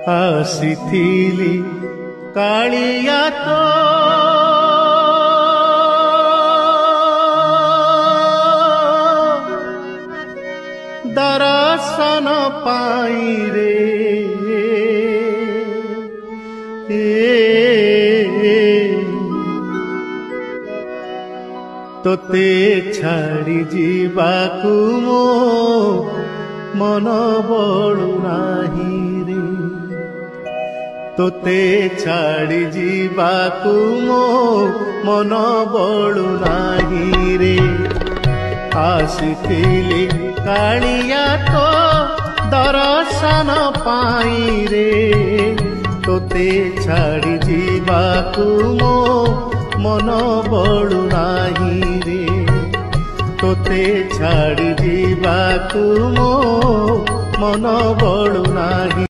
ଆସିଥିଲି କାଳିଆ ତୋ ଦର୍ଶନ ପାଇଁ ରେ ତୋତେ ଛାଡ଼ି ଯିବାକୁ ମୋ ମନ ବଳୁ ନାହିଁ ରେ ତୋତେ ଛାଡ଼ି ଯିବାକୁ ମୋ ମନ ବଳୁ ନାହିଁ ରେ ଆସିଥିଲି କାଳିଆ ତୋ ଦର୍ଶନ ପାଇଁ ରେ ତୋତେ ଛାଡ଼ି ଯିବାକୁ ମୋ ମନ ବଳୁ ନାହିଁ ରେ ତୋତେ ଛାଡ଼ି ଯିବାକୁ ମୋ ମନ ବଳୁ ନାହିଁ।